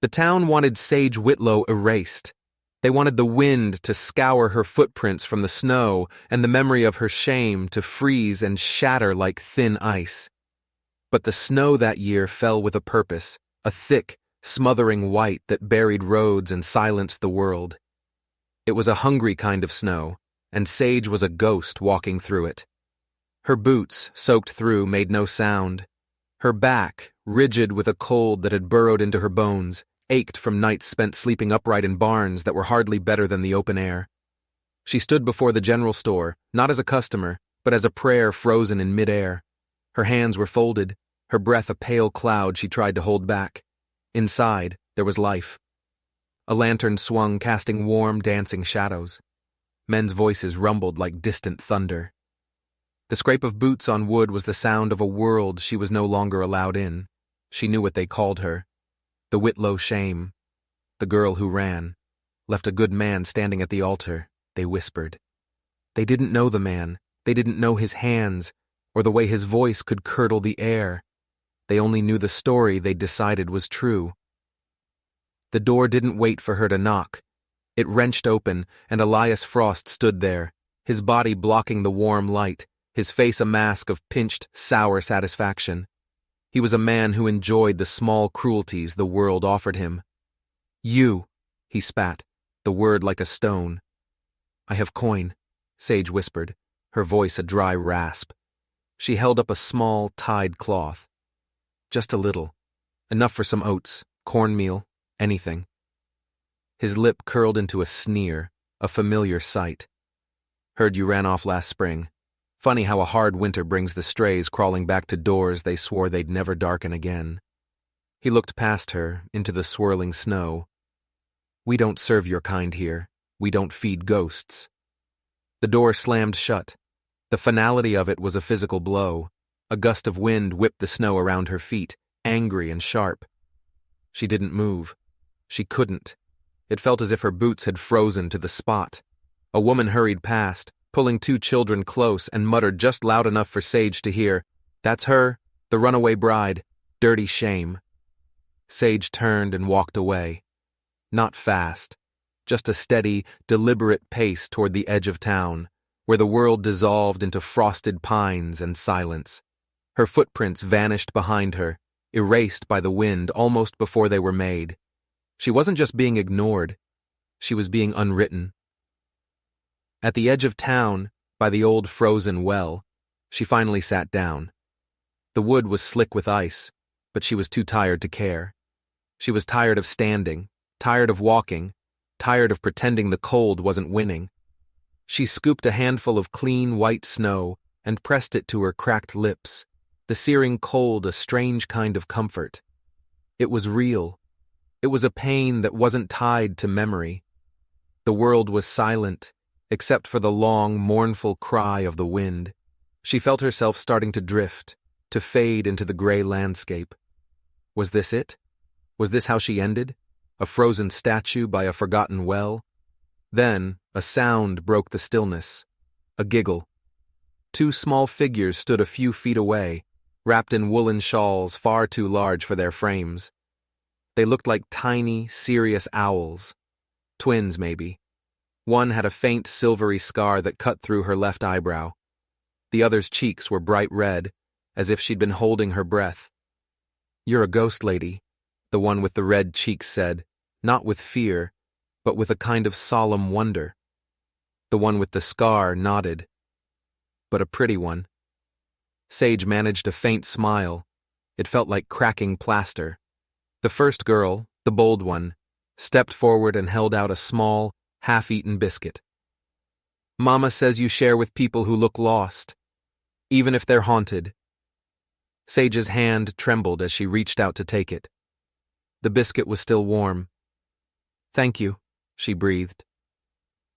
The town wanted Sage Whitlow erased. They wanted the wind to scour her footprints from the snow and the memory of her shame to freeze and shatter like thin ice. But the snow that year fell with a purpose, a thick, smothering white that buried roads and silenced the world. It was a hungry kind of snow, and Sage was a ghost walking through it. Her boots, soaked through, made no sound. Her back, rigid with a cold that had burrowed into her bones, ached from nights spent sleeping upright in barns that were hardly better than the open air. She stood before the general store, not as a customer, but as a prayer frozen in midair. Her hands were folded, her breath a pale cloud she tried to hold back. Inside, there was life. A lantern swung, casting warm, dancing shadows. Men's voices rumbled like distant thunder. The scrape of boots on wood was the sound of a world she was no longer allowed in. She knew what they called her. The Whitlow shame. The girl who ran. Left a good man standing at the altar, they whispered. They didn't know the man. They didn't know his hands, or the way his voice could curdle the air. They only knew the story they decided was true. The door didn't wait for her to knock. It wrenched open, and Elias Frost stood there, his body blocking the warm light, his face a mask of pinched, sour satisfaction. He was a man who enjoyed the small cruelties the world offered him. "You," he spat, the word like a stone. "I have coin," Sage whispered, her voice a dry rasp. She held up a small, tied cloth. Just a little. Enough for some oats, cornmeal, anything. His lip curled into a sneer, a familiar sight. "Heard you ran off last spring. Funny how a hard winter brings the strays crawling back to doors they swore they'd never darken again." He looked past her, into the swirling snow. "We don't serve your kind here. We don't feed ghosts." The door slammed shut. The finality of it was a physical blow. A gust of wind whipped the snow around her feet, angry and sharp. She didn't move. She couldn't. It felt as if her boots had frozen to the spot. A woman hurried past, pulling two children close, and muttered just loud enough for Sage to hear, "That's her, the runaway bride. Dirty shame." Sage turned and walked away. Not fast. Just a steady, deliberate pace toward the edge of town, where the world dissolved into frosted pines and silence. Her footprints vanished behind her, erased by the wind almost before they were made. She wasn't just being ignored. She was being unwritten. At the edge of town, by the old frozen well, she finally sat down. The wood was slick with ice, but she was too tired to care. She was tired of standing, tired of walking, tired of pretending the cold wasn't winning. She scooped a handful of clean white snow and pressed it to her cracked lips, the searing cold a strange kind of comfort. It was real. It was a pain that wasn't tied to memory. The world was silent, except for the long, mournful cry of the wind. She felt herself starting to drift, to fade into the gray landscape. Was this it? Was this how she ended? A frozen statue by a forgotten well? Then, a sound broke the stillness. A giggle. Two small figures stood a few feet away, wrapped in woolen shawls far too large for their frames. They looked like tiny, serious owls. Twins, maybe. One had a faint silvery scar that cut through her left eyebrow. The other's cheeks were bright red, as if she'd been holding her breath. "You're a ghost lady," the one with the red cheeks said, not with fear, but with a kind of solemn wonder. The one with the scar nodded. But a pretty one. Sage managed a faint smile. It felt like cracking plaster. The first girl, the bold one, stepped forward and held out a small, half-eaten biscuit. "Mama says you share with people who look lost, even if they're haunted." Sage's hand trembled as she reached out to take it. The biscuit was still warm. "Thank you," she breathed.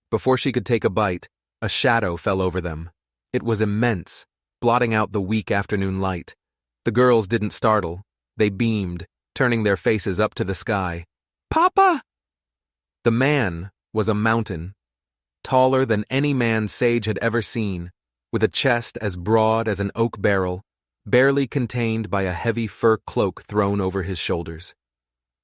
Before she could take a bite, a shadow fell over them. It was immense, blotting out the weak afternoon light. The girls didn't startle. They beamed, turning their faces up to the sky. "Papa!" The man was a mountain, taller than any man Sage had ever seen, with a chest as broad as an oak barrel, barely contained by a heavy fur cloak thrown over his shoulders.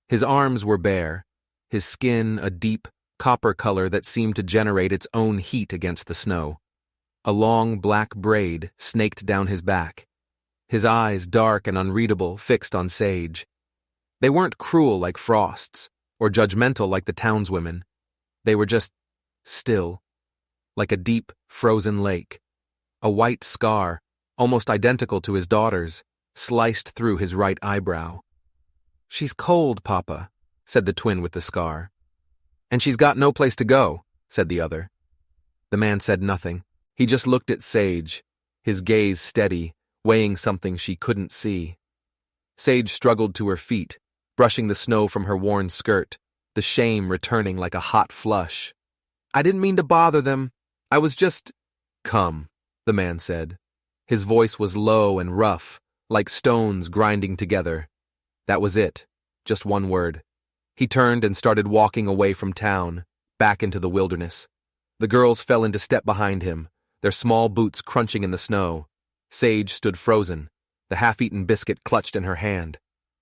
His arms were bare, his skin a deep copper color that seemed to generate its own heat against the snow. A long black braid snaked down his back. His eyes, dark and unreadable, fixed on Sage. They weren't cruel like Frost's, or judgmental like the townswomen. They were just still, like a deep, frozen lake. A white scar, almost identical to his daughter's, sliced through his right eyebrow. "She's cold, Papa," said the twin with the scar. "And she's got no place to go," said the other. The man said nothing. He just looked at Sage, his gaze steady, weighing something she couldn't see. Sage struggled to her feet, brushing the snow from her worn skirt, the shame returning like a hot flush. "I didn't mean to bother them. I was just—" "Come," the man said. His voice was low and rough, like stones grinding together. That was it, just one word. He turned and started walking away from town, back into the wilderness. The girls fell into step behind him, their small boots crunching in the snow. Sage stood frozen, the half-eaten biscuit clutched in her hand.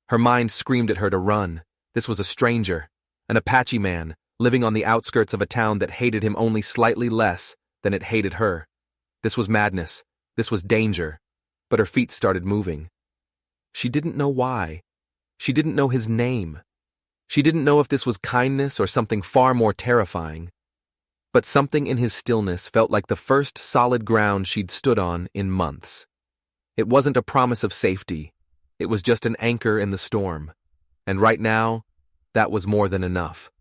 Her mind screamed at her to run. This was a stranger, an Apache man, living on the outskirts of a town that hated him only slightly less than it hated her. This was madness. This was danger. But her feet started moving. She didn't know why. She didn't know his name. She didn't know if this was kindness or something far more terrifying. But something in his stillness felt like the first solid ground she'd stood on in months. It wasn't a promise of safety. It was just an anchor in the storm. And right now, that was more than enough.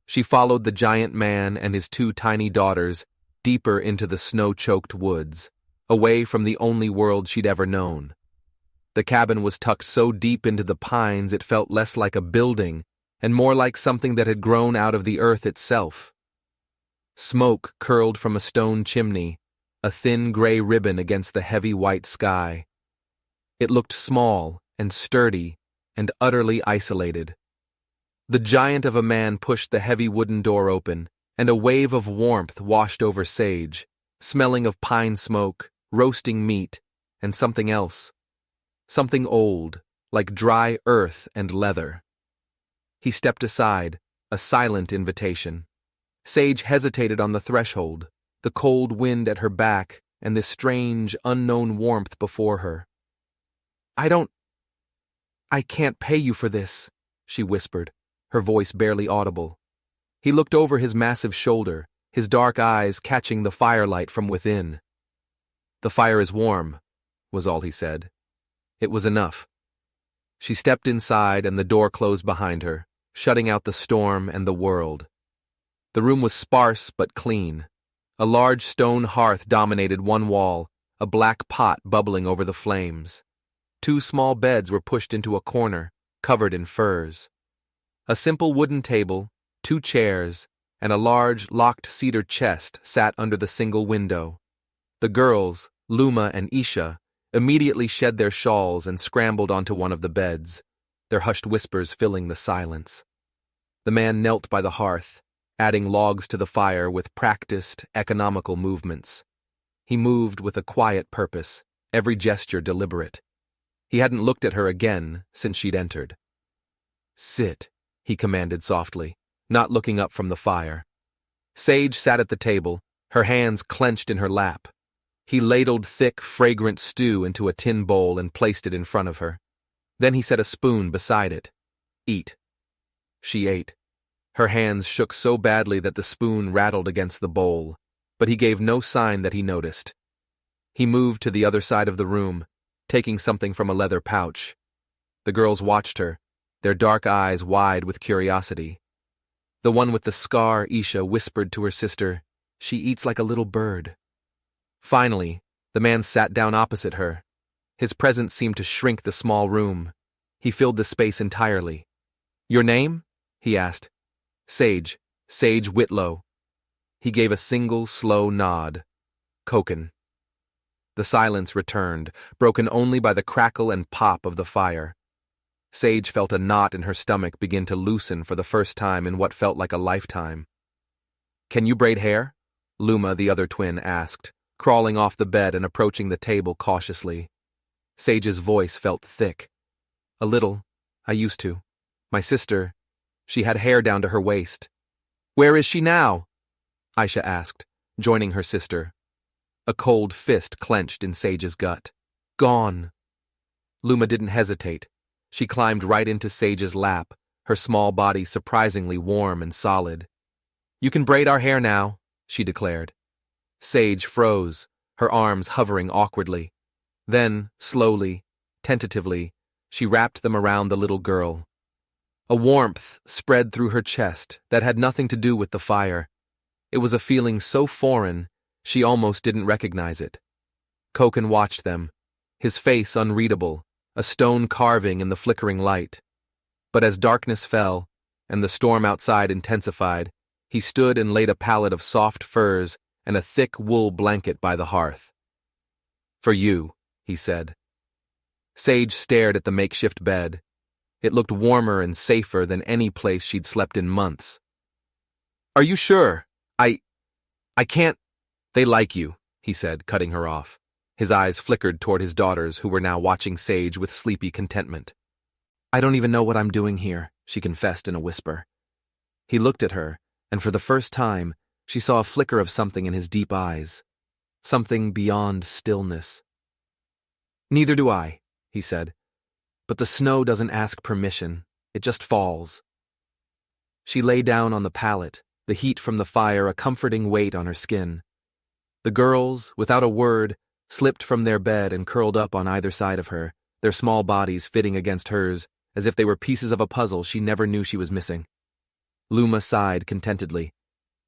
She followed the giant man and his two tiny daughters deeper into the snow-choked woods, away from the only world she'd ever known. The cabin was tucked so deep into the pines it felt less like a building and more like something that had grown out of the earth itself. Smoke curled from a stone chimney, a thin gray ribbon against the heavy white sky. It looked small and sturdy and utterly isolated. The giant of a man pushed the heavy wooden door open, and a wave of warmth washed over Sage, smelling of pine smoke, roasting meat, and something else. Something old, like dry earth and leather. He stepped aside, a silent invitation. Sage hesitated on the threshold, the cold wind at her back and this strange, unknown warmth before her. I can't pay you for this," she whispered, her voice barely audible. He looked over his massive shoulder, his dark eyes catching the firelight from within. "The fire is warm," was all he said. It was enough. She stepped inside and the door closed behind her, shutting out the storm and the world. The room was sparse but clean. A large stone hearth dominated one wall, a black pot bubbling over the flames. 2 small beds were pushed into a corner, covered in furs. A simple wooden table, 2 chairs, and a large, locked cedar chest sat under the single window. The girls, Luma and Isha, immediately shed their shawls and scrambled onto one of the beds, their hushed whispers filling the silence. The man knelt by the hearth, adding logs to the fire with practiced, economical movements. He moved with a quiet purpose, every gesture deliberate. He hadn't looked at her again since she'd entered. "Sit," he commanded softly, not looking up from the fire. Sage sat at the table, her hands clenched in her lap. He ladled thick, fragrant stew into a tin bowl and placed it in front of her. Then he set a spoon beside it. "Eat." She ate. Her hands shook so badly that the spoon rattled against the bowl, but he gave no sign that he noticed. He moved to the other side of the room, taking something from a leather pouch. The girls watched her, their dark eyes wide with curiosity. The one with the scar, Isha, whispered to her sister, "She eats like a little bird." Finally, the man sat down opposite her. His presence seemed to shrink the small room. He filled the space entirely. "Your name?" he asked. Sage Whitlow." He gave a single, slow nod. "Koken." The silence returned, broken only by the crackle and pop of the fire. Sage felt a knot in her stomach begin to loosen for the first time in what felt like a lifetime. "Can you braid hair?" Luma, the other twin, asked, crawling off the bed and approaching the table cautiously. Sage's voice felt thick. "A little. I used to." My sister. She had hair down to her waist. Where is she now? Aisha asked, joining her sister. A cold fist clenched in Sage's gut. Gone. Luma didn't hesitate. She climbed right into Sage's lap, her small body surprisingly warm and solid. You can braid our hair now, she declared. Sage froze, her arms hovering awkwardly. Then, slowly, tentatively, she wrapped them around the little girl. A warmth spread through her chest that had nothing to do with the fire. It was a feeling so foreign, she almost didn't recognize it. Koken watched them, his face unreadable, a stone carving in the flickering light. But as darkness fell, and the storm outside intensified, he stood and laid a pallet of soft furs and a thick wool blanket by the hearth. For you, he said. Sage stared at the makeshift bed. It looked warmer and safer than any place she'd slept in months. Are you sure? I can't. They like you, he said, cutting her off. His eyes flickered toward his daughters, who were now watching Sage with sleepy contentment. I don't even know what I'm doing here, she confessed in a whisper. He looked at her, and for the first time, she saw a flicker of something in his deep eyes. Something beyond stillness. Neither do I, he said. But the snow doesn't ask permission. It just falls. She lay down on the pallet, the heat from the fire a comforting weight on her skin. The girls, without a word, slipped from their bed and curled up on either side of her, their small bodies fitting against hers, as if they were pieces of a puzzle she never knew she was missing. Luma sighed contentedly.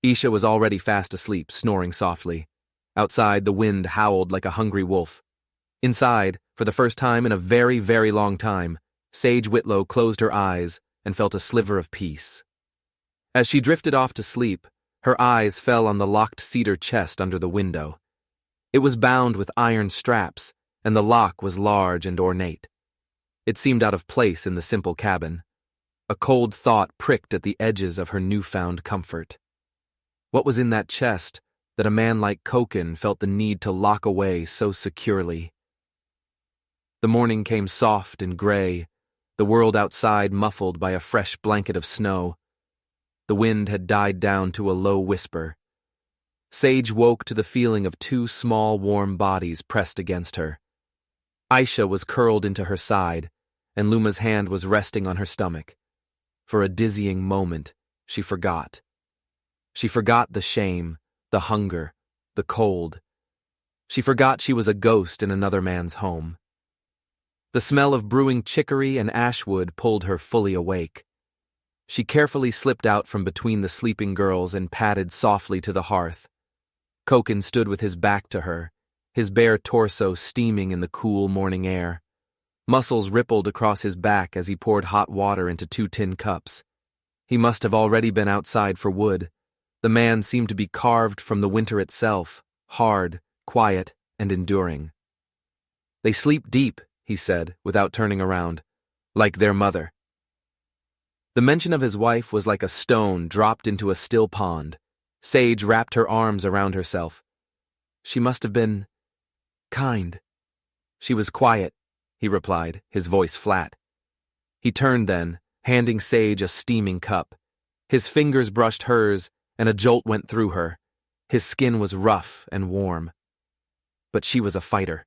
Isha was already fast asleep, snoring softly. Outside, the wind howled like a hungry wolf. Inside, for the first time in a very, very long time, Sage Whitlow closed her eyes and felt a sliver of peace. As she drifted off to sleep, her eyes fell on the locked cedar chest under the window. It was bound with iron straps, and the lock was large and ornate. It seemed out of place in the simple cabin. A cold thought pricked at the edges of her newfound comfort. What was in that chest that a man like Koken felt the need to lock away so securely? The morning came soft and gray, the world outside muffled by a fresh blanket of snow. The wind had died down to a low whisper. Sage woke to the feeling of two small, warm bodies pressed against her. Aisha was curled into her side, and Luma's hand was resting on her stomach. For a dizzying moment, she forgot. She forgot the shame, the hunger, the cold. She forgot she was a ghost in another man's home. The smell of brewing chicory and ashwood pulled her fully awake. She carefully slipped out from between the sleeping girls and padded softly to the hearth. Koken stood with his back to her, his bare torso steaming in the cool morning air. Muscles rippled across his back as he poured hot water into 2 tin cups. He must have already been outside for wood. The man seemed to be carved from the winter itself, hard, quiet, and enduring. They sleep deep, he said, without turning around, like their mother. The mention of his wife was like a stone dropped into a still pond. Sage wrapped her arms around herself. She must have been kind. She was quiet, he replied, his voice flat. He turned then, handing Sage a steaming cup. His fingers brushed hers, and a jolt went through her. His skin was rough and warm. But she was a fighter,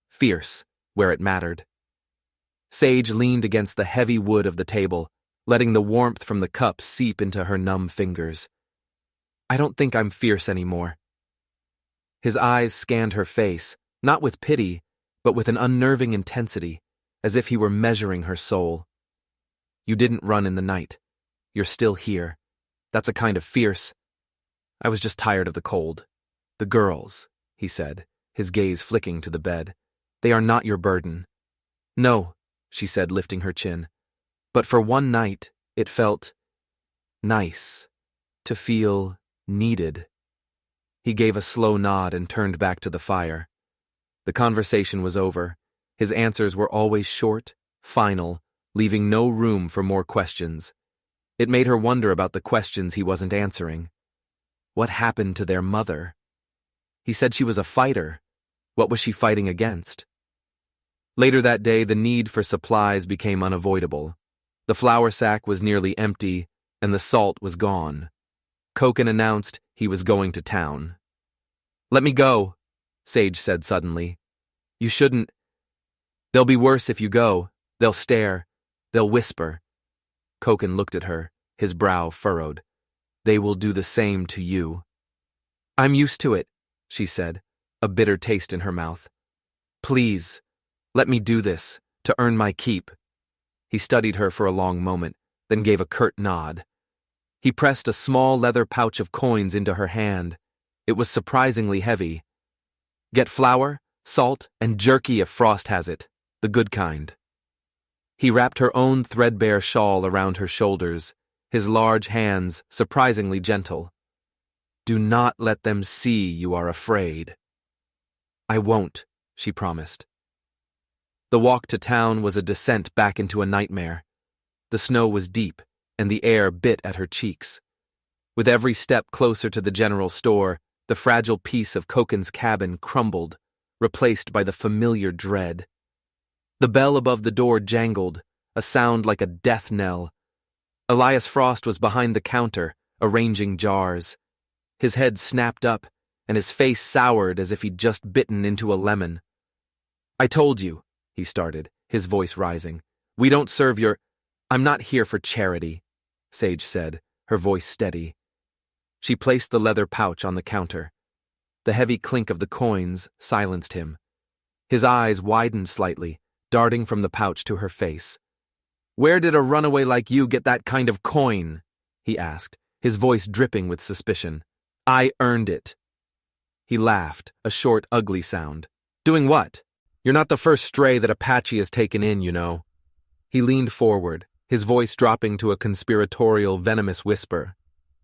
fierce, where it mattered. Sage leaned against the heavy wood of the table, letting the warmth from the cup seep into her numb fingers. I don't think I'm fierce anymore. His eyes scanned her face, not with pity, but with an unnerving intensity, as if he were measuring her soul. You didn't run in the night. You're still here. That's a kind of fierce. I was just tired of the cold. The girls, he said, his gaze flicking to the bed. They are not your burden. No, she said, lifting her chin. But for one night, it felt nice to feel needed. He gave a slow nod and turned back to the fire. The conversation was over. His answers were always short, final, leaving no room for more questions. It made her wonder about the questions he wasn't answering. What happened to their mother? He said she was a fighter. What was she fighting against? Later that day, the need for supplies became unavoidable. The flour sack was nearly empty, and the salt was gone. Koken announced he was going to town. "Let me go," Sage said suddenly. "You shouldn't. They'll be worse if you go. They'll stare. They'll whisper." Koken looked at her, his brow furrowed. "They will do the same to you." "I'm used to it," she said, a bitter taste in her mouth. "Please, let me do this, to earn my keep." He studied her for a long moment, then gave a curt nod. He pressed a small leather pouch of coins into her hand. It was surprisingly heavy. "Get flour, salt, and jerky if Frost has it, the good kind." He wrapped her own threadbare shawl around her shoulders, his large hands surprisingly gentle. "Do not let them see you are afraid." "I won't," she promised. The walk to town was a descent back into a nightmare. The snow was deep, and the air bit at her cheeks. With every step closer to the general store, the fragile piece of Koken's cabin crumbled, replaced by the familiar dread. The bell above the door jangled, a sound like a death knell. Elias Frost was behind the counter, arranging jars. His head snapped up, and his face soured as if he'd just bitten into a lemon. "I told you," he started, his voice rising. "We don't serve your—" "I'm not here for charity," Sage said, her voice steady. She placed the leather pouch on the counter. The heavy clink of the coins silenced him. His eyes widened slightly, darting from the pouch to her face. "Where did a runaway like you get that kind of coin?" he asked, his voice dripping with suspicion. "I earned it." He laughed, a short, ugly sound. "Doing what? You're not the first stray that Apache has taken in, you know." He leaned forward, his voice dropping to a conspiratorial, venomous whisper.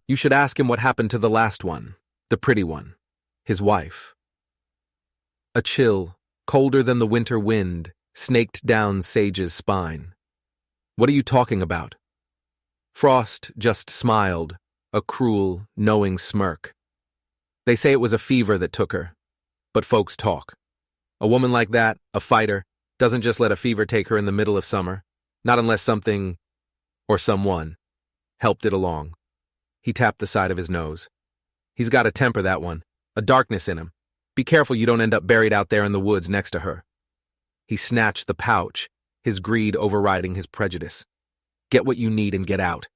"You should ask him what happened to the last one, the pretty one, his wife." A chill, colder than the winter wind, snaked down Sage's spine. "What are you talking about?" Frost just smiled, a cruel, knowing smirk. "They say it was a fever that took her, but folks talk. A woman like that, a fighter, doesn't just let a fever take her in the middle of summer, not unless something, or someone, helped it along." He tapped the side of his nose. "He's got a temper, that one, a darkness in him. Be careful you don't end up buried out there in the woods next to her." He snatched the pouch, his greed overriding his prejudice. "Get what you need and get out."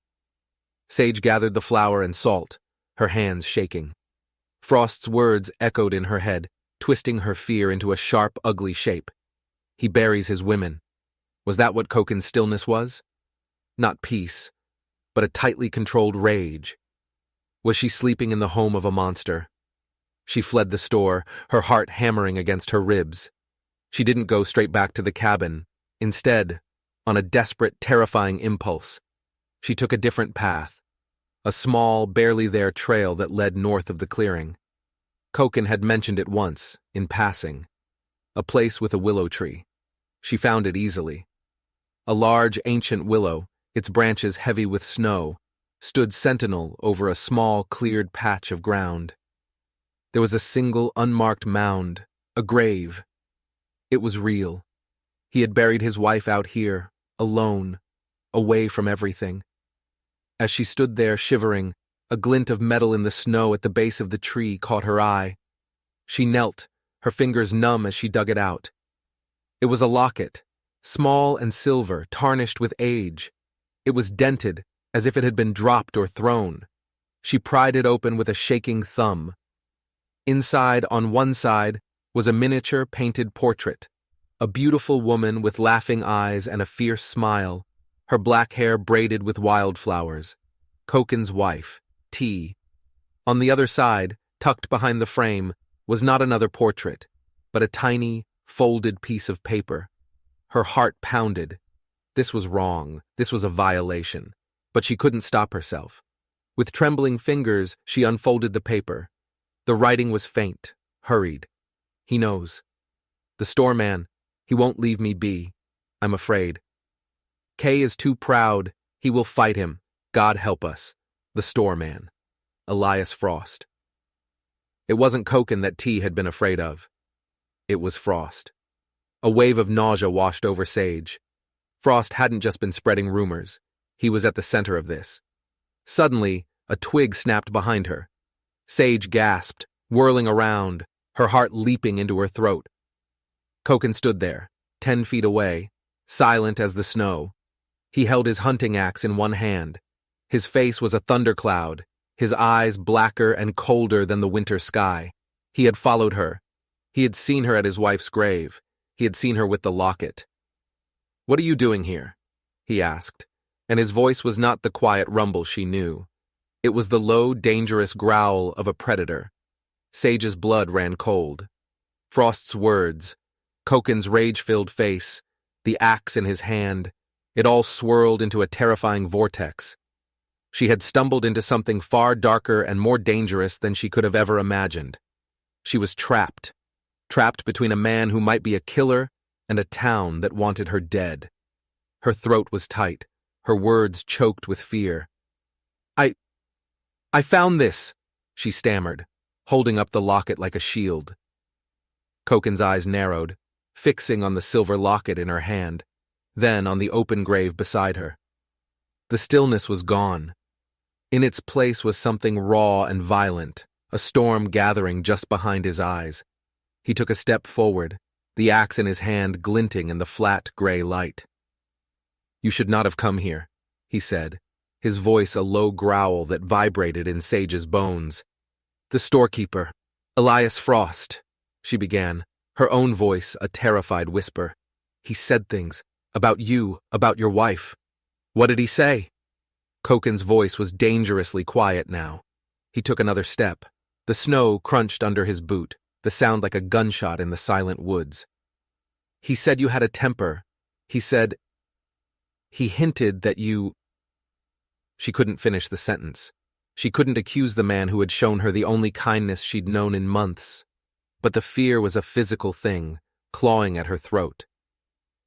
Sage gathered the flour and salt, her hands shaking. Frost's words echoed in her head, twisting her fear into a sharp, ugly shape. He buries his women. Was that what Koken's stillness was? Not peace, but a tightly controlled rage. Was she sleeping in the home of a monster? She fled the store, her heart hammering against her ribs. She didn't go straight back to the cabin. Instead, on a desperate, terrifying impulse, she took a different path, a small, barely there trail that led north of the clearing. Koken had mentioned it once, in passing. A place with a willow tree. She found it easily. A large, ancient willow, its branches heavy with snow, stood sentinel over a small, cleared patch of ground. There was a single unmarked mound, a grave. It was real. He had buried his wife out here, alone, away from everything. As she stood there shivering, a glint of metal in the snow at the base of the tree caught her eye. She knelt, her fingers numb as she dug it out. It was a locket, small and silver, tarnished with age. It was dented, as if it had been dropped or thrown. She pried it open with a shaking thumb. Inside, on one side, was a miniature painted portrait. A beautiful woman with laughing eyes and a fierce smile, her black hair braided with wildflowers. Koken's wife, T. On the other side, tucked behind the frame, was not another portrait, but a tiny, folded piece of paper. Her heart pounded. This was wrong. This was a violation. But she couldn't stop herself. With trembling fingers, she unfolded the paper. The writing was faint, hurried. He knows. The storeman, he won't leave me be. I'm afraid. Kay is too proud. He will fight him. God help us. The storeman. Elias Frost. It wasn't Koken that T had been afraid of. It was Frost. A wave of nausea washed over Sage. Frost hadn't just been spreading rumors. He was at the center of this. Suddenly, a twig snapped behind her. Sage gasped, whirling around, her heart leaping into her throat. Koken stood there, 10 feet away, silent as the snow. He held his hunting axe in one hand. His face was a thundercloud, his eyes blacker and colder than the winter sky. He had followed her. He had seen her at his wife's grave. He had seen her with the locket. "What are you doing here?" he asked, and his voice was not the quiet rumble she knew. It was the low, dangerous growl of a predator. Sage's blood ran cold. Frost's words, Koken's rage-filled face, the axe in his hand, it all swirled into a terrifying vortex. She had stumbled into something far darker and more dangerous than she could have ever imagined. She was trapped between a man who might be a killer and a town that wanted her dead. Her throat was tight, her words choked with fear. I found this," she stammered, holding up the locket like a shield. Koken's eyes narrowed, fixing on the silver locket in her hand, then on the open grave beside her. The stillness was gone. In its place was something raw and violent, a storm gathering just behind his eyes. He took a step forward, the axe in his hand glinting in the flat gray light. "You should not have come here," he said, his voice a low growl that vibrated in Sage's bones. "The storekeeper, Elias Frost," she began, her own voice a terrified whisper. "He said things about you, about your wife." "What did he say?" Koken's voice was dangerously quiet now. He took another step. The snow crunched under his boot, the sound like a gunshot in the silent woods. "He said you had a temper. He hinted that you—" She couldn't finish the sentence. She couldn't accuse the man who had shown her the only kindness she'd known in months. But the fear was a physical thing, clawing at her throat.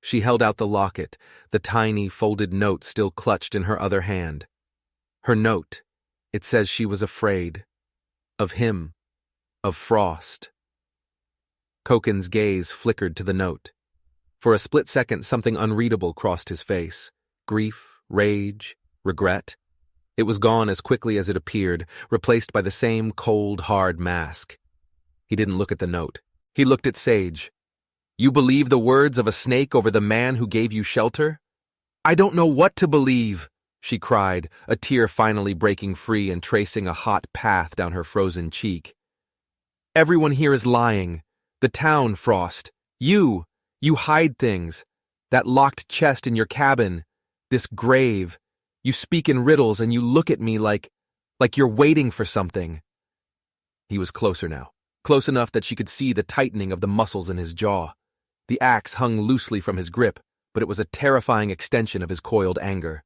She held out the locket, the tiny, folded note still clutched in her other hand. Her note, it says she was afraid. Of him. Of Frost. Koken's gaze flickered to the note. For a split second, something unreadable crossed his face. Grief, rage, regret. It was gone as quickly as it appeared, replaced by the same cold, hard mask. He didn't look at the note. He looked at Sage. "You believe the words of a snake over the man who gave you shelter?" "I don't know what to believe," she cried, a tear finally breaking free and tracing a hot path down her frozen cheek. "Everyone here is lying. The town, Frost. You hide things. That locked chest in your cabin. This grave. You speak in riddles and you look at me like you're waiting for something." He was closer now, close enough that she could see the tightening of the muscles in his jaw. The axe hung loosely from his grip, but it was a terrifying extension of his coiled anger.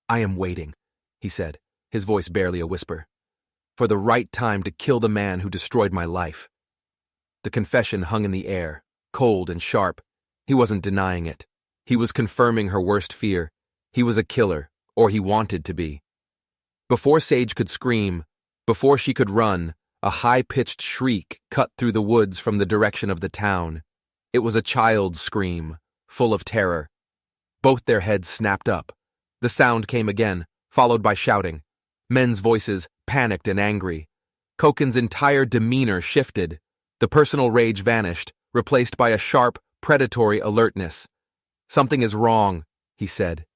"I am waiting," he said, his voice barely a whisper, "for the right time to kill the man who destroyed my life." The confession hung in the air, cold and sharp. He wasn't denying it. He was confirming her worst fear. He was a killer, or he wanted to be. Before Sage could scream, before she could run, a high-pitched shriek cut through the woods from the direction of the town. It was a child's scream, full of terror. Both their heads snapped up. The sound came again, followed by shouting. Men's voices, panicked and angry. Koken's entire demeanor shifted. The personal rage vanished, replaced by a sharp, predatory alertness. "Something is wrong," he said.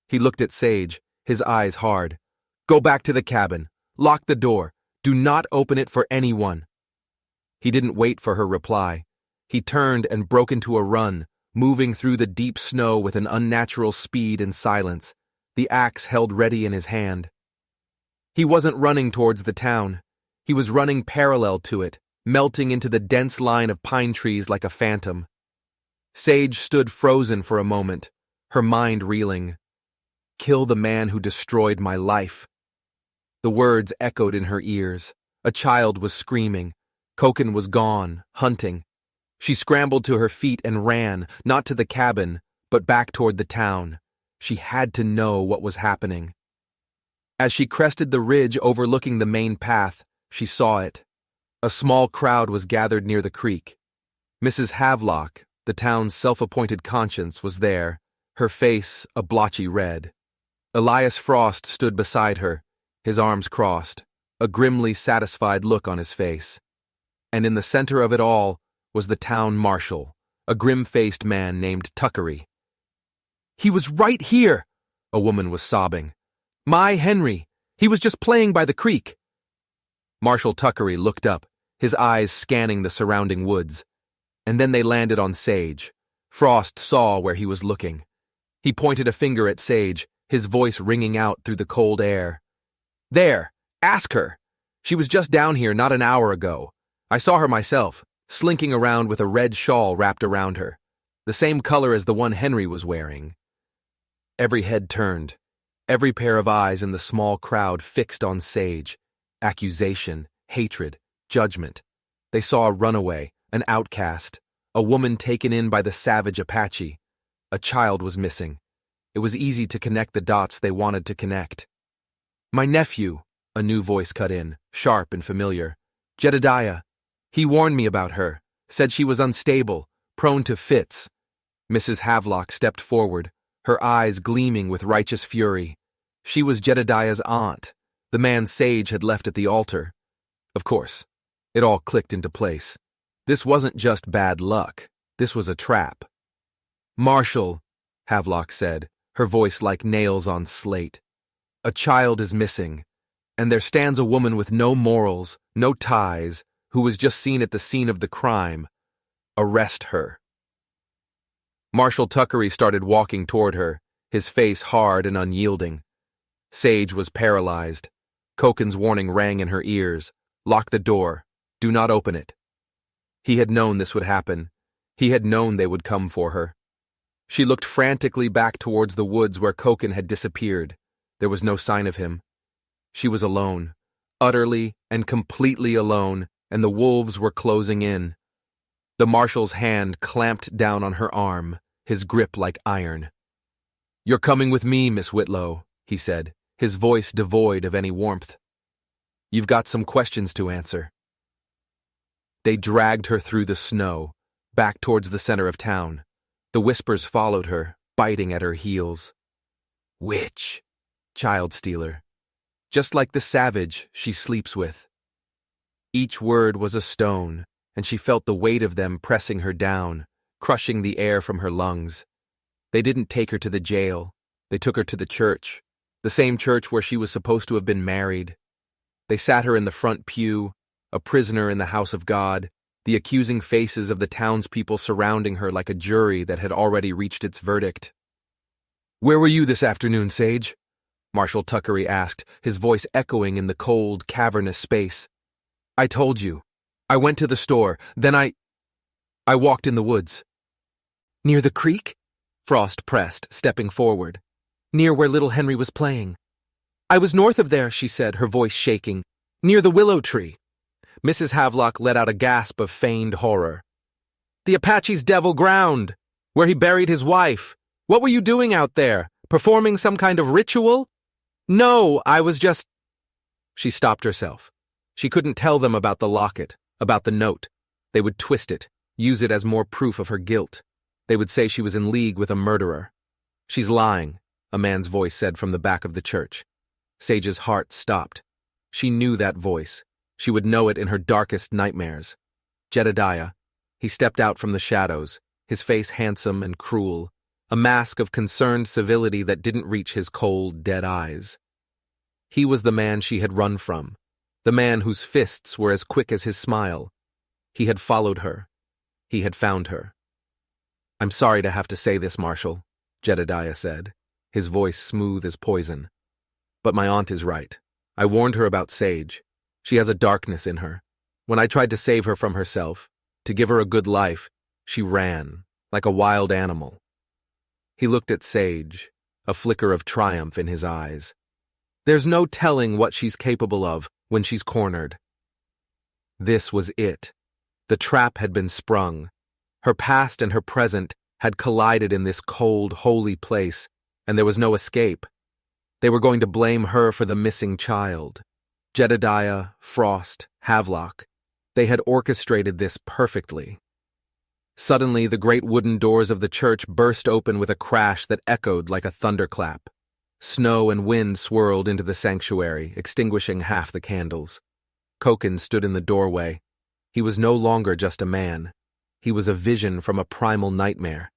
He looked at Sage, his eyes hard. "Go back to the cabin. Lock the door. Do not open it for anyone." He didn't wait for her reply. He turned and broke into a run, moving through the deep snow with an unnatural speed and silence, the axe held ready in his hand. He wasn't running towards the town. He was running parallel to it, melting into the dense line of pine trees like a phantom. Sage stood frozen for a moment, her mind reeling. "Kill the man who destroyed my life." The words echoed in her ears. A child was screaming. Koken was gone, hunting. She scrambled to her feet and ran, not to the cabin, but back toward the town. She had to know what was happening. As she crested the ridge overlooking the main path, she saw it. A small crowd was gathered near the creek. Mrs. Havelock, the town's self-appointed conscience, was there, her face a blotchy red. Elias Frost stood beside her, his arms crossed, a grimly satisfied look on his face. And in the center of it all was the town marshal, a grim-faced man named Tuckery. "He was right here," a woman was sobbing. "My Henry, he was just playing by the creek." Marshal Tuckery looked up, his eyes scanning the surrounding woods. And then they landed on Sage. Frost saw where he was looking. He pointed a finger at Sage, his voice ringing out through the cold air. "There, ask her. She was just down here not an hour ago. I saw her myself, slinking around with a red shawl wrapped around her, the same color as the one Henry was wearing." Every head turned, every pair of eyes in the small crowd fixed on Sage. Accusation, hatred, judgment. They saw a runaway, an outcast, a woman taken in by the savage Apache. A child was missing. It was easy to connect the dots they wanted to connect. "My nephew," a new voice cut in, sharp and familiar. "Jedediah. He warned me about her, said she was unstable, prone to fits." Mrs. Havelock stepped forward, her eyes gleaming with righteous fury. She was Jedediah's aunt, the man Sage had left at the altar. Of course, it all clicked into place. This wasn't just bad luck. This was a trap. "Marshal," Havelock said, her voice like nails on slate. "A child is missing, and there stands a woman with no morals, no ties, who was just seen at the scene of the crime. Arrest her." Marshal Tuckery started walking toward her, his face hard and unyielding. Sage was paralyzed. Koken's warning rang in her ears. "Lock the door. Do not open it." He had known this would happen. He had known they would come for her. She looked frantically back towards the woods where Koken had disappeared. There was no sign of him. She was alone, utterly and completely alone, and the wolves were closing in. The marshal's hand clamped down on her arm, his grip like iron. "You're coming with me, Miss Whitlow," he said, his voice devoid of any warmth. "You've got some questions to answer." They dragged her through the snow, back towards the center of town. The whispers followed her, biting at her heels. "Witch. Child stealer. Just like the savage she sleeps with." Each word was a stone, and she felt the weight of them pressing her down, crushing the air from her lungs. They didn't take her to the jail. They took her to the church, the same church where she was supposed to have been married. They sat her in the front pew, a prisoner in the house of God, the accusing faces of the townspeople surrounding her like a jury that had already reached its verdict. "Where were you this afternoon, Sage?" Marshal Tuckery asked, his voice echoing in the cold, cavernous space. "I told you. I went to the store, then I walked in the woods." "Near the creek?" Frost pressed, stepping forward. "Near where little Henry was playing." "I was north of there," she said, her voice shaking. "Near the willow tree." Mrs. Havelock let out a gasp of feigned horror. "The Apache's devil ground, where he buried his wife. What were you doing out there? Performing some kind of ritual?" "No, I was just—" She stopped herself. She couldn't tell them about the locket, about the note. They would twist it, use it as more proof of her guilt. They would say she was in league with a murderer. "She's lying," a man's voice said from the back of the church. Sage's heart stopped. She knew that voice. She would know it in her darkest nightmares. Jedediah. He stepped out from the shadows, his face handsome and cruel, a mask of concerned civility that didn't reach his cold, dead eyes. He was the man she had run from, the man whose fists were as quick as his smile. He had followed her. He had found her. "I'm sorry to have to say this, Marshal," Jedediah said, his voice smooth as poison. "But my aunt is right. I warned her about Sage. She has a darkness in her. When I tried to save her from herself, to give her a good life, she ran, like a wild animal." He looked at Sage, a flicker of triumph in his eyes. "There's no telling what she's capable of when she's cornered." This was it. The trap had been sprung. Her past and her present had collided in this cold, holy place, and there was no escape. They were going to blame her for the missing child. Jedediah, Frost, Havelock. They had orchestrated this perfectly. Suddenly, the great wooden doors of the church burst open with a crash that echoed like a thunderclap. Snow and wind swirled into the sanctuary, extinguishing half the candles. Koken stood in the doorway. He was no longer just a man. He was a vision from a primal nightmare.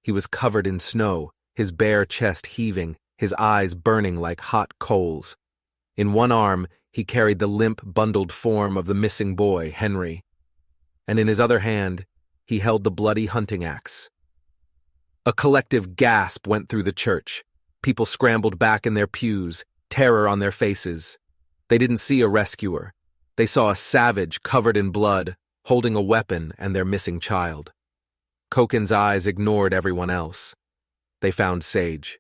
He was covered in snow, his bare chest heaving, his eyes burning like hot coals. In one arm, he carried the limp, bundled form of the missing boy, Henry. And in his other hand, he held the bloody hunting axe. A collective gasp went through the church. People scrambled back in their pews, terror on their faces. They didn't see a rescuer. They saw a savage covered in blood, holding a weapon and their missing child. Koken's eyes ignored everyone else. They found Sage.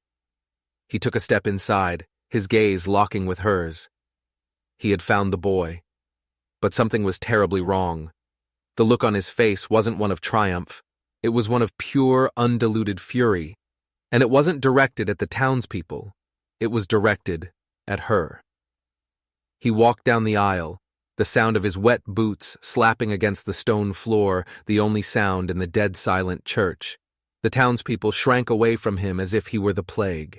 He took a step inside, his gaze locking with hers. He had found the boy. But something was terribly wrong. The look on his face wasn't one of triumph. It was one of pure, undiluted fury. And it wasn't directed at the townspeople. It was directed at her. He walked down the aisle, the sound of his wet boots slapping against the stone floor, the only sound in the dead-silent church. The townspeople shrank away from him as if he were the plague.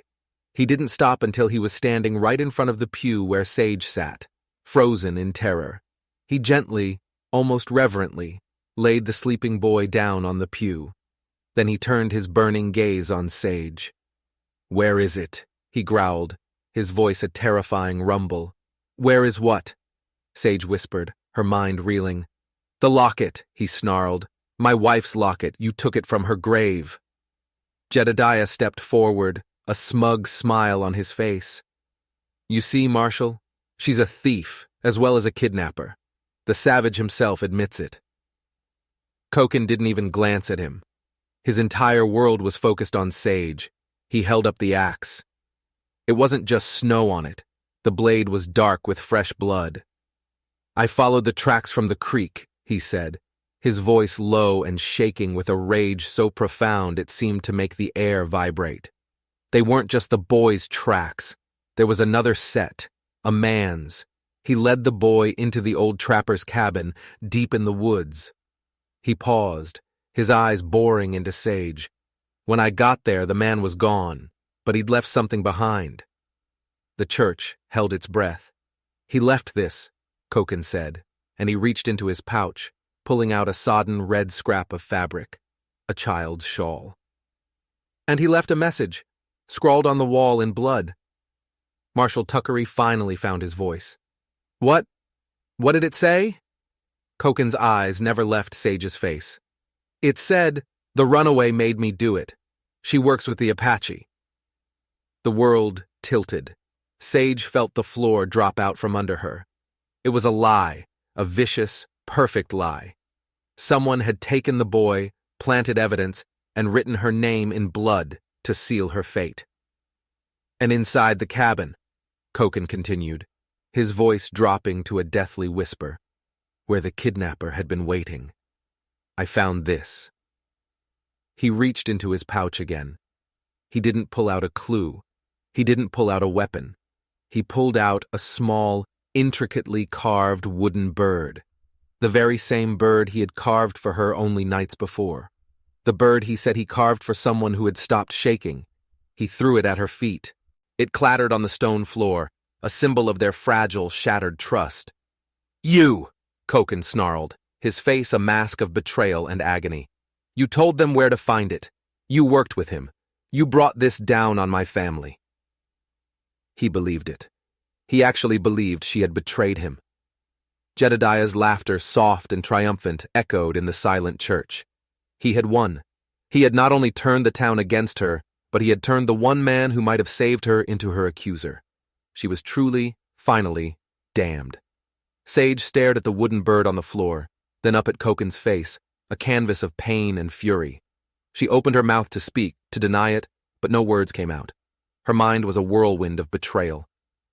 He didn't stop until he was standing right in front of the pew where Sage sat, frozen in terror. He gently, almost reverently, laid the sleeping boy down on the pew. Then he turned his burning gaze on Sage. "Where is it?" he growled, his voice a terrifying rumble. "Where is what?" Sage whispered, her mind reeling. "The locket," he snarled. "My wife's locket. You took it from her grave." Jedediah stepped forward, a smug smile on his face. "You see, Marshall, she's a thief as well as a kidnapper. The savage himself admits it." Koken didn't even glance at him. His entire world was focused on Sage. He held up the axe. It wasn't just snow on it. The blade was dark with fresh blood. "I followed the tracks from the creek," he said, his voice low and shaking with a rage so profound it seemed to make the air vibrate. They weren't just the boy's tracks. There was another set, a man's. He led the boy into the old trapper's cabin, deep in the woods. He paused, his eyes boring into Sage. "When I got there, the man was gone, but he'd left something behind." The church held its breath. "He left this," Koken said, and he reached into his pouch, pulling out a sodden red scrap of fabric, a child's shawl. "And he left a message, scrawled on the wall in blood." Marshal Tuckery finally found his voice. What did it say?" Koken's eyes never left Sage's face. "It said, 'The runaway made me do it. She works with the Apache.'" The world tilted. Sage felt the floor drop out from under her. It was a lie, a vicious, perfect lie. Someone had taken the boy, planted evidence, and written her name in blood to seal her fate. "And inside the cabin," Koken continued, his voice dropping to a deathly whisper, "where the kidnapper had been waiting, I found this." He reached into his pouch again. He didn't pull out a clue. He didn't pull out a weapon. He pulled out a small, intricately carved wooden bird. The very same bird he had carved for her only nights before. The bird he said he carved for someone who had stopped shaking. He threw it at her feet. It clattered on the stone floor, a symbol of their fragile, shattered trust. "You!" Koken snarled, his face a mask of betrayal and agony. "You told them where to find it. You worked with him. You brought this down on my family." He believed it. He actually believed she had betrayed him. Jedediah's laughter, soft and triumphant, echoed in the silent church. He had won. He had not only turned the town against her, but he had turned the one man who might have saved her into her accuser. She was truly, finally, damned. Sage stared at the wooden bird on the floor, then up at Koken's face, a canvas of pain and fury. She opened her mouth to speak, to deny it, but no words came out. Her mind was a whirlwind of betrayal.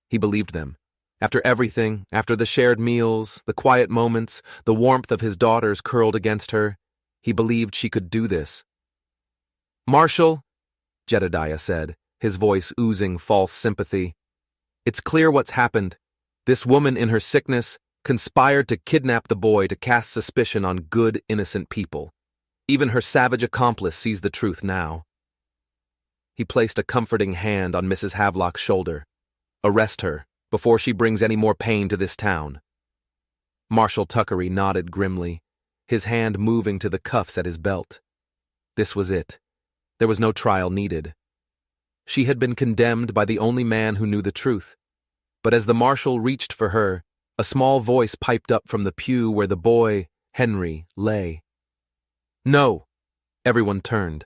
He believed them. After everything, after the shared meals, the quiet moments, the warmth of his daughters curled against her, he believed she could do this. "Marshal," Jedediah said, his voice oozing false sympathy, "it's clear what's happened. This woman in her sickness conspired to kidnap the boy to cast suspicion on good, innocent people. Even her savage accomplice sees the truth now. He placed a comforting hand on Mrs. Havelock's shoulder. Arrest her, before she brings any more pain to this town. Marshal Tuckery nodded grimly, his hand moving to the cuffs at his belt. This was it. There was no trial needed. She had been condemned by the only man who knew the truth. But as the marshal reached for her, a small voice piped up from the pew where the boy, Henry, lay. No! Everyone turned.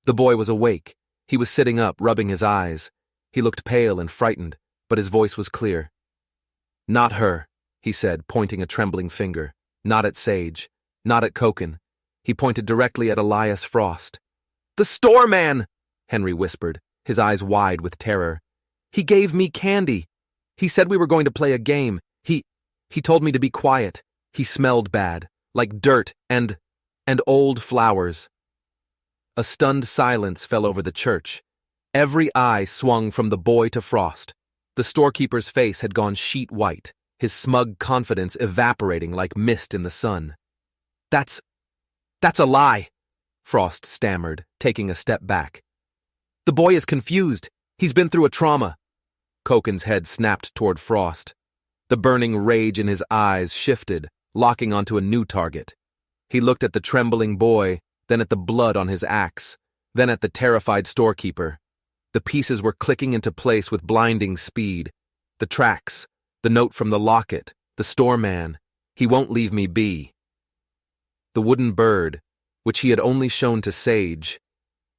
The boy was awake. He was sitting up, rubbing his eyes. He looked pale and frightened, but his voice was clear. Not her, he said, pointing a trembling finger. Not at Sage. Not at Koken. He pointed directly at Elias Frost. The store man! Henry whispered, his eyes wide with terror. He gave me candy. He said we were going to play a game. He told me to be quiet. He smelled bad, like dirt and old flowers. A stunned silence fell over the church. Every eye swung from the boy to Frost. The storekeeper's face had gone sheet white, his smug confidence evaporating like mist in the sun. That's a lie, Frost stammered, taking a step back. The boy is confused. He's been through a trauma. Koken's head snapped toward Frost. The burning rage in his eyes shifted, locking onto a new target. He looked at the trembling boy, then at the blood on his axe, then at the terrified storekeeper. The pieces were clicking into place with blinding speed. The tracks, the note from the locket, the store man. He won't leave me be. The wooden bird, which he had only shown to Sage,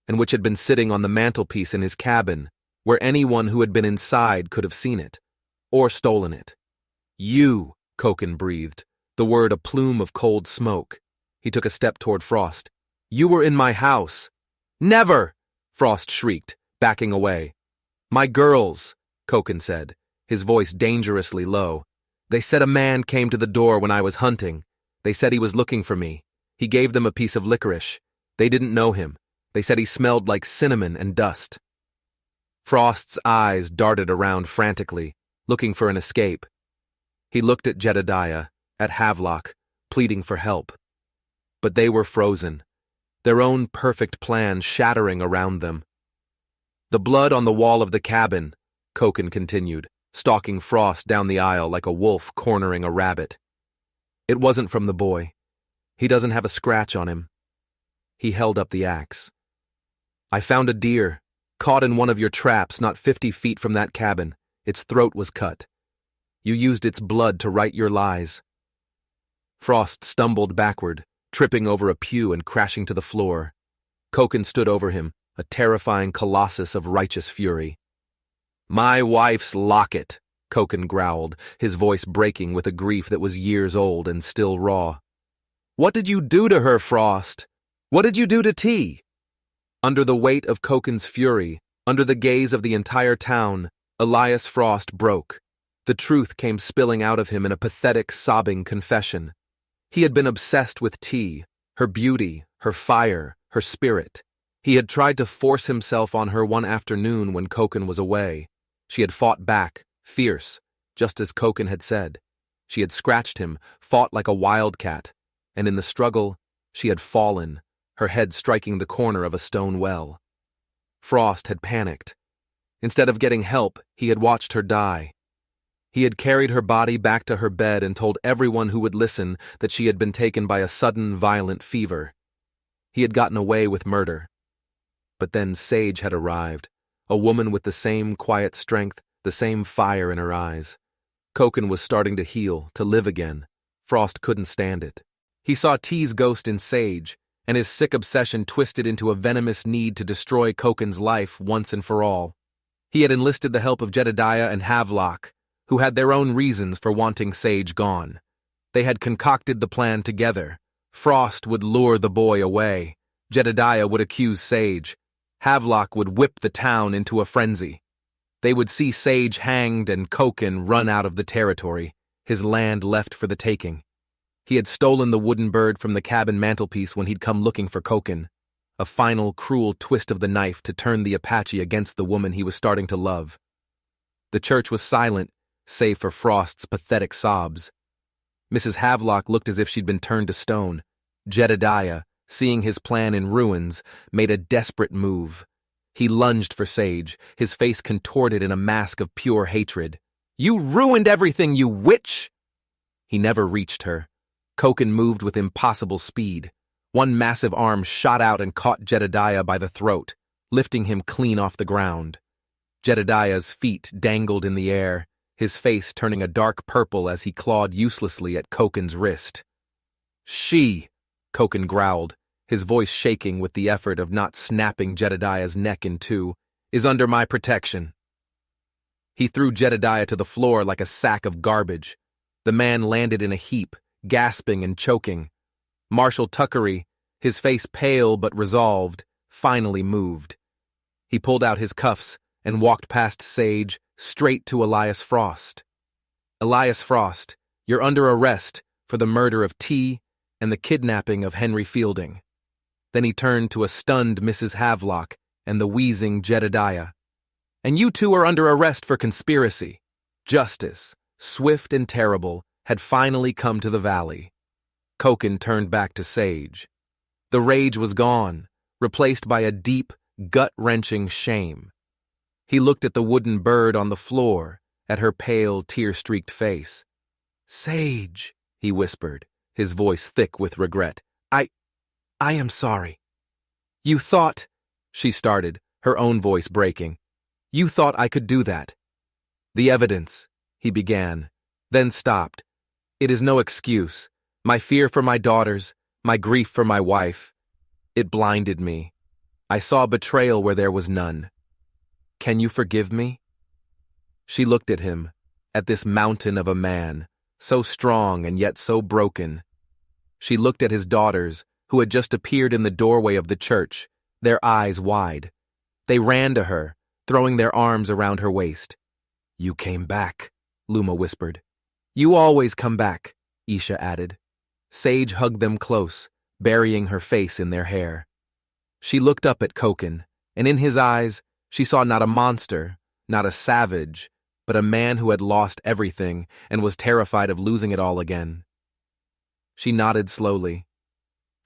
and which had been sitting on the mantelpiece in his cabin, where anyone who had been inside could have seen it, or stolen it. You, Koken breathed, the word a plume of cold smoke. He took a step toward Frost. You were in my house. Never! Frost shrieked, backing away. My girls, Koken said, his voice dangerously low. They said a man came to the door when I was hunting. They said he was looking for me. He gave them a piece of licorice. They didn't know him. They said he smelled like cinnamon and dust. Frost's eyes darted around frantically, looking for an escape. He looked at Jedediah, at Havelock, pleading for help. But they were frozen, their own perfect plan shattering around them. The blood on the wall of the cabin, Koken continued, stalking Frost down the aisle like a wolf cornering a rabbit. It wasn't from the boy. He doesn't have a scratch on him. He held up the axe. I found a deer, caught in one of your traps not 50 feet from that cabin. Its throat was cut. You used its blood to write your lies. Frost stumbled backward, tripping over a pew and crashing to the floor. Koken stood over him, a terrifying colossus of righteous fury. My wife's locket, Koken growled, his voice breaking with a grief that was years old and still raw. What did you do to her, Frost? What did you do to T? Under the weight of Koken's fury, under the gaze of the entire town, Elias Frost broke. The truth came spilling out of him in a pathetic, sobbing confession. He had been obsessed with T, her beauty, her fire, her spirit. He had tried to force himself on her one afternoon when Koken was away. She had fought back, fierce, just as Koken had said. She had scratched him, fought like a wildcat, and in the struggle, she had fallen, her head striking the corner of a stone well. Frost had panicked. Instead of getting help, he had watched her die. He had carried her body back to her bed and told everyone who would listen that she had been taken by a sudden, violent fever. He had gotten away with murder. But then Sage had arrived, a woman with the same quiet strength, the same fire in her eyes. Koken was starting to heal, to live again. Frost couldn't stand it. He saw T's ghost in Sage, and his sick obsession twisted into a venomous need to destroy Koken's life once and for all. He had enlisted the help of Jedediah and Havelock, who had their own reasons for wanting Sage gone. They had concocted the plan together. Frost would lure the boy away. Jedediah would accuse Sage. Havelock would whip the town into a frenzy. They would see Sage hanged and Koken run out of the territory, his land left for the taking. He had stolen the wooden bird from the cabin mantelpiece when he'd come looking for Koken, a final, cruel twist of the knife to turn the Apache against the woman he was starting to love. The church was silent, save for Frost's pathetic sobs. Mrs. Havelock looked as if she'd been turned to stone. Jedediah, seeing his plan in ruins, made a desperate move. He lunged for Sage, his face contorted in a mask of pure hatred. "You ruined everything, you witch!" He never reached her. Koken moved with impossible speed. One massive arm shot out and caught Jedediah by the throat, lifting him clean off the ground. Jedediah's feet dangled in the air, his face turning a dark purple as he clawed uselessly at Koken's wrist. "She," Koken growled, his voice shaking with the effort of not snapping Jedediah's neck in two, "is under my protection." He threw Jedediah to the floor like a sack of garbage. The man landed in a heap, gasping and choking. Marshal Tuckery, his face pale but resolved, finally moved. He pulled out his cuffs and walked past Sage, straight to Elias Frost. "Elias Frost, you're under arrest for the murder of T and the kidnapping of Henry Fielding." Then he turned to a stunned Mrs. Havelock and the wheezing Jedediah. "And you two are under arrest for conspiracy." Justice, swift and terrible, had finally come to the valley. Koken turned back to Sage. The rage was gone, replaced by a deep, gut-wrenching shame. He looked at the wooden bird on the floor, at her pale, tear-streaked face. "Sage," he whispered, his voice thick with regret. I am sorry." "You thought," she started, her own voice breaking. "You thought I could do that." "The evidence," he began, then stopped. "It is no excuse. My fear for my daughters, my grief for my wife. It blinded me. I saw betrayal where there was none. Can you forgive me?" She looked at him, at this mountain of a man, so strong and yet so broken. She looked at his daughters, who had just appeared in the doorway of the church, their eyes wide. They ran to her, throwing their arms around her waist. "You came back," Luma whispered. "You always come back," Isha added. Sage hugged them close, burying her face in their hair. She looked up at Koken, and in his eyes, she saw not a monster, not a savage, but a man who had lost everything and was terrified of losing it all again. She nodded slowly.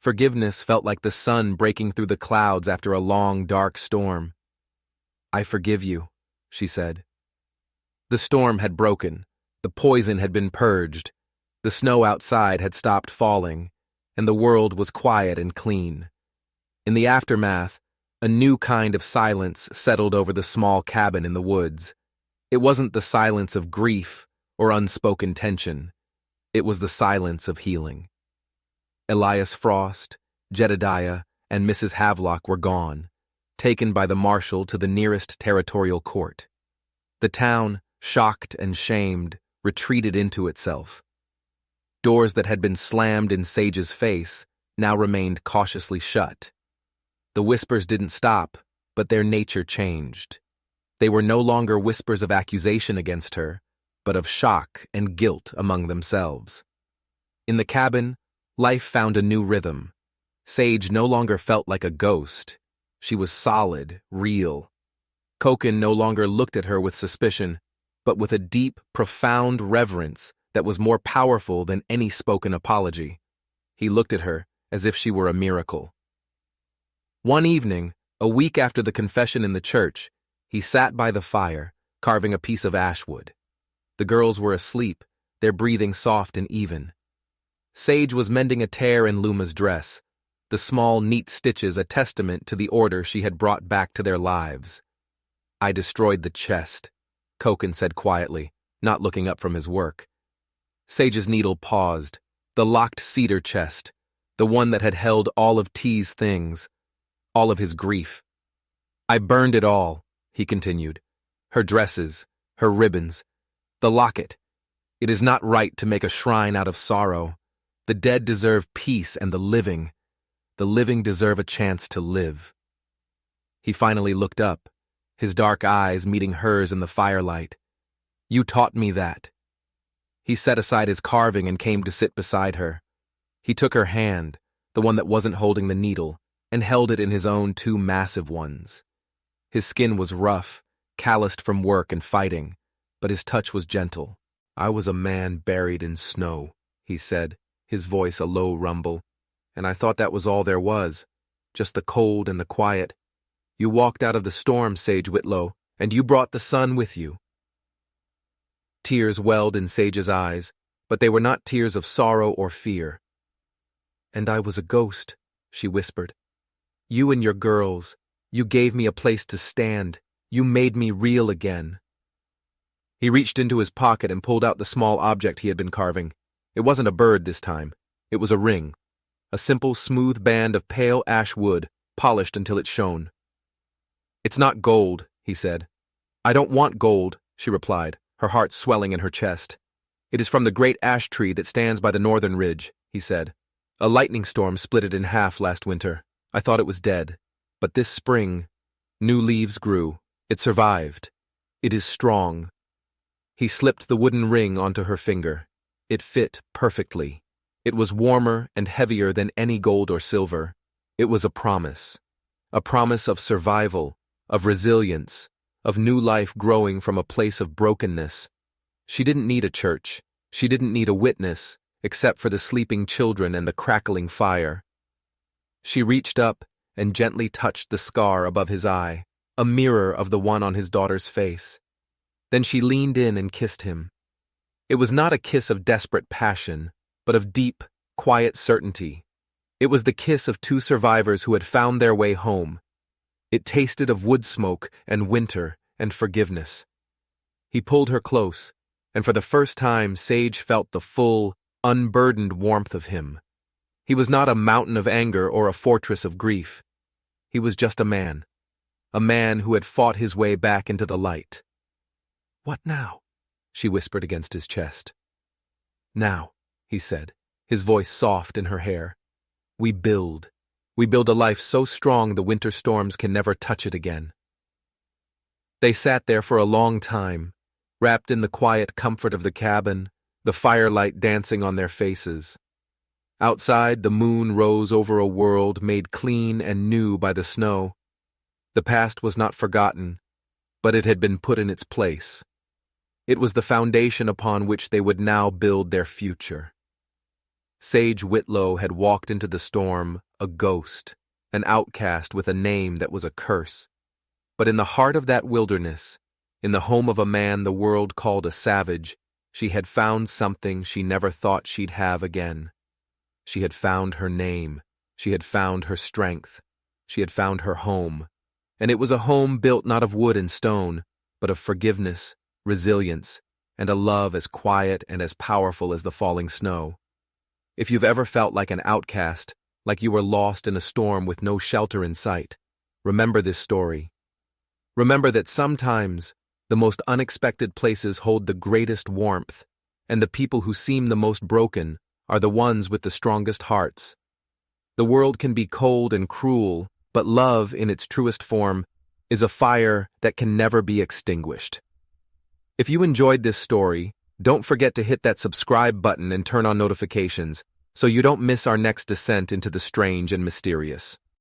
Forgiveness felt like the sun breaking through the clouds after a long, dark storm. "I forgive you," she said. The storm had broken, the poison had been purged, the snow outside had stopped falling, and the world was quiet and clean. In the aftermath, a new kind of silence settled over the small cabin in the woods. It wasn't the silence of grief or unspoken tension. It was the silence of healing. Elias Frost, Jedediah, and Mrs. Havelock were gone, taken by the marshal to the nearest territorial court. The town, shocked and shamed, retreated into itself. Doors that had been slammed in Sage's face now remained cautiously shut. The whispers didn't stop, but their nature changed. They were no longer whispers of accusation against her, but of shock and guilt among themselves. In the cabin, life found a new rhythm. Sage no longer felt like a ghost. She was solid, real. Koken no longer looked at her with suspicion, but with a deep, profound reverence that was more powerful than any spoken apology. He looked at her as if she were a miracle. One evening, a week after the confession in the church, he sat by the fire, carving a piece of ash wood. The girls were asleep, their breathing soft and even. Sage was mending a tear in Luma's dress, the small, neat stitches a testament to the order she had brought back to their lives. "I destroyed the chest," Koken said quietly, not looking up from his work. Sage's needle paused, the locked cedar chest, the one that had held all of T's things, all of his grief. "I burned it all," he continued. "Her dresses, her ribbons, the locket. It is not right to make a shrine out of sorrow. The dead deserve peace, and the living deserve a chance to live." He finally looked up, his dark eyes meeting hers in the firelight. "You taught me that." He set aside his carving and came to sit beside her. He took her hand, the one that wasn't holding the needle, and held it in his own two massive ones. His skin was rough, calloused from work and fighting, but his touch was gentle. "I was a man buried in snow," he said, his voice a low rumble, and I thought that was all there was, just the cold and the quiet. You walked out of the storm, Sage Whitlow, and you brought the sun with you." Tears welled in Sage's eyes, but they were not tears of sorrow or fear. "And I was a ghost," she whispered. "You and your girls, you gave me a place to stand. You made me real again." He reached into his pocket and pulled out the small object he had been carving. It wasn't a bird this time. It was a ring. A simple, smooth band of pale ash wood, polished until it shone. "It's not gold," he said. "I don't want gold," she replied, her heart swelling in her chest. "It is from the great ash tree that stands by the northern ridge," he said. "A lightning storm split it in half last winter. I thought it was dead. But this spring, new leaves grew. It survived. It is strong." He slipped the wooden ring onto her finger. It fit perfectly. It was warmer and heavier than any gold or silver. It was a promise of survival, of resilience, of new life growing from a place of brokenness. She didn't need a church. She didn't need a witness, except for the sleeping children and the crackling fire. She reached up and gently touched the scar above his eye, a mirror of the one on his daughter's face. Then she leaned in and kissed him. It was not a kiss of desperate passion, but of deep, quiet certainty. It was the kiss of two survivors who had found their way home. It tasted of wood smoke and winter and forgiveness. He pulled her close, and for the first time Sage felt the full, unburdened warmth of him. He was not a mountain of anger or a fortress of grief. He was just a man who had fought his way back into the light. "What now?" she whispered against his chest. "Now," he said, his voice soft in her hair. We build a life so strong the winter storms can never touch it again." They sat there for a long time, wrapped in the quiet comfort of the cabin, the firelight dancing on their faces. Outside, the moon rose over a world made clean and new by the snow. The past was not forgotten, but it had been put in its place. It was the foundation upon which they would now build their future. Sage Whitlow had walked into the storm a ghost, an outcast with a name that was a curse. But in the heart of that wilderness, in the home of a man the world called a savage, she had found something she never thought she'd have again. She had found her name. She had found her strength. She had found her home. And it was a home built not of wood and stone, but of forgiveness, resilience, and a love as quiet and as powerful as the falling snow. If you've ever felt like an outcast, like you were lost in a storm with no shelter in sight, remember this story. Remember that sometimes the most unexpected places hold the greatest warmth, and the people who seem the most broken are the ones with the strongest hearts. The world can be cold and cruel, but love, in its truest form, is a fire that can never be extinguished. If you enjoyed this story, don't forget to hit that subscribe button and turn on notifications so you don't miss our next descent into the strange and mysterious.